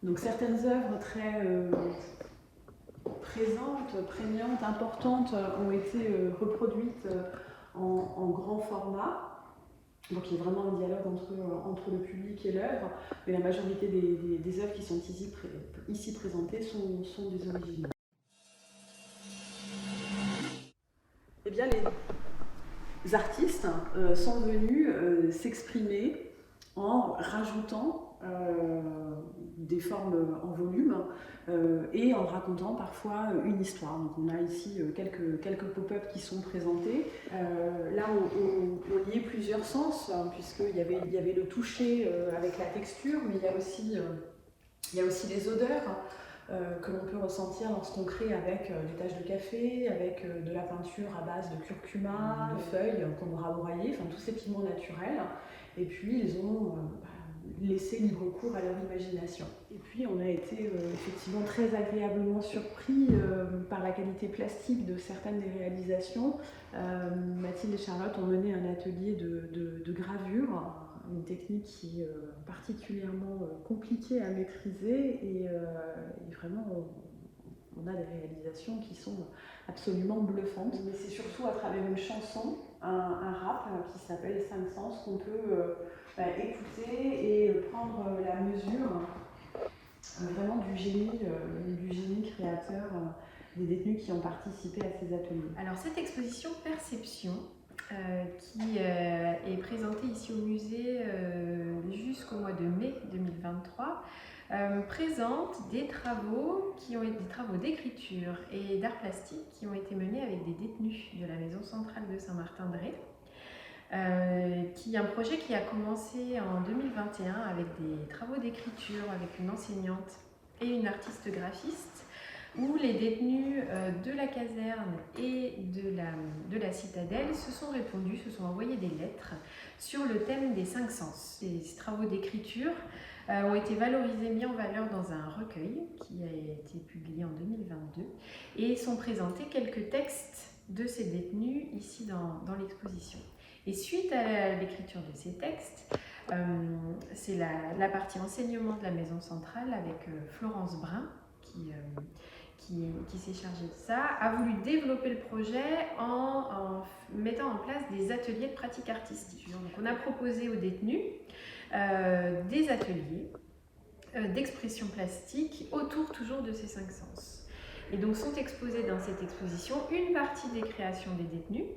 Donc certaines œuvres très présentes, prégnantes, importantes ont été reproduites en grand format. Donc il y a vraiment un dialogue entre le public et l'œuvre, mais la majorité des œuvres qui sont ici présentées sont des originaux. Eh bien, les artistes sont venus s'exprimer en rajoutant des formes en volume et en racontant parfois une histoire. Donc on a ici quelques pop-up qui sont présentés. Là on y a plusieurs sens, hein, puisqu'il y avait le toucher avec la texture, mais il y a aussi les odeurs que l'on peut ressentir lorsqu'on crée avec des taches de café, avec de la peinture à base de curcuma, de feuilles qu'on aura broyées, enfin tous ces pigments naturels. Et puis ils ont laissé libre cours à leur imagination. Et puis on a été effectivement très agréablement surpris par la qualité plastique de certaines des réalisations. Mathilde et Charlotte ont mené un atelier de gravure, une technique qui est particulièrement compliquée à maîtriser et vraiment on a des réalisations qui sont absolument bluffantes. Mais c'est surtout à travers une chanson, un rap qui s'appelle 5 Sens qu'on peut écouter et prendre la mesure vraiment du génie créateur des détenus qui ont participé à ces ateliers. Alors cette exposition Perception qui est présentée ici au musée jusqu'au mois de mai 2023 présente des travaux d'écriture et d'art plastique qui ont été menés avec des détenus de la maison centrale de Saint-Martin-de-Ré. Qui est un projet qui a commencé en 2021 avec des travaux d'écriture avec une enseignante et une artiste graphiste, où les détenus de la caserne et de la citadelle se sont envoyés des lettres sur le thème des 5 sens. Ces travaux d'écriture ont été valorisés, mis en valeur dans un recueil qui a été publié en 2022 et sont présentés quelques textes de ces détenus ici dans l'exposition. Et suite à l'écriture de ces textes, c'est la partie enseignement de la maison centrale avec Florence Brun qui s'est chargée de ça, a voulu développer le projet en mettant en place des ateliers de pratique artistique. Donc on a proposé aux détenus des ateliers d'expression plastique autour toujours de ces 5 sens. Et donc sont exposés dans cette exposition une partie des créations des détenus,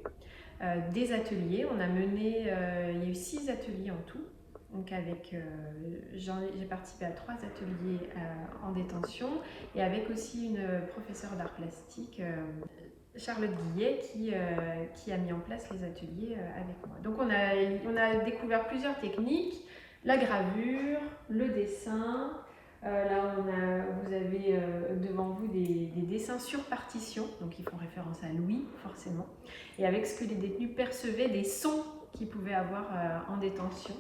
des ateliers. On a mené, il y a eu 6 ateliers en tout. Donc j'ai participé à 3 ateliers en détention et avec aussi une professeure d'art plastique, Charlotte Guillet, qui a mis en place les ateliers avec moi. Donc on a découvert plusieurs techniques, la gravure, le dessin. Là, vous avez devant vous des dessins sur partition, donc ils font référence à l'ouïe, forcément, et avec ce que les détenus percevaient des sons qu'ils pouvaient avoir en détention.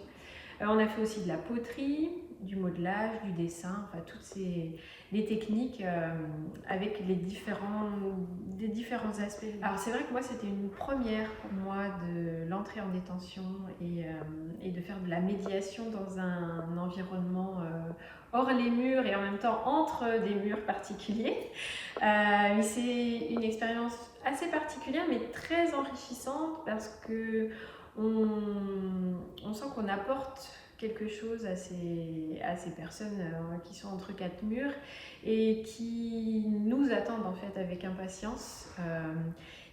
On a fait aussi de la poterie, du modelage, du dessin, enfin toutes les techniques avec des différents aspects. Alors c'est vrai que moi c'était une première pour moi de l'entrée en détention et de faire de la médiation dans un environnement hors les murs et en même temps entre des murs particuliers. Mais c'est une expérience assez particulière mais très enrichissante parce que on sent qu'on apporte quelque chose à ces personnes qui sont entre 4 murs et qui nous attendent en fait avec impatience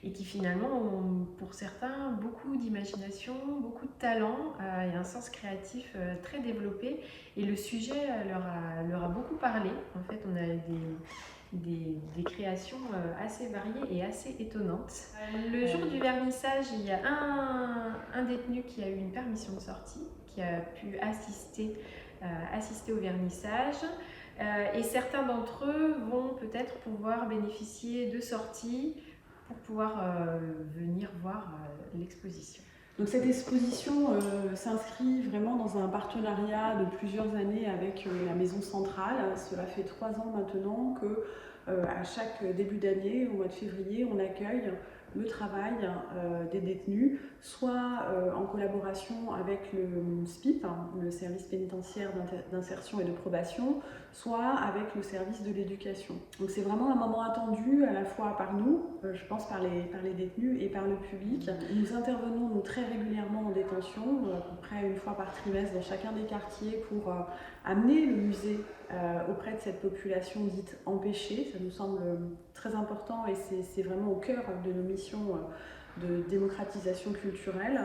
et qui finalement ont pour certains beaucoup d'imagination, beaucoup de talent et un sens créatif très développé et le sujet leur a beaucoup parlé. En fait on a des créations assez variées et assez étonnantes. Le jour du vernissage, il y a un détenu qui a eu une permission de sortie, qui a pu assister au vernissage. Et certains d'entre eux vont peut-être pouvoir bénéficier de sorties pour pouvoir venir voir l'exposition. Donc cette exposition s'inscrit vraiment dans un partenariat de plusieurs années avec la maison centrale. Cela fait 3 ans maintenant que à chaque début d'année, au mois de février, on accueille le travail des détenus, soit en collaboration avec le SPIP, le service pénitentiaire d'insertion et de probation, soit avec le service de l'éducation. Donc c'est vraiment un moment attendu à la fois par nous, je pense par les détenus et par le public. Nous intervenons nous, très régulièrement en détention, à peu près une fois par trimestre dans chacun des quartiers pour amener le musée auprès de cette population dite empêchée. Ça nous semble très important et c'est vraiment au cœur de nos missions de démocratisation culturelle.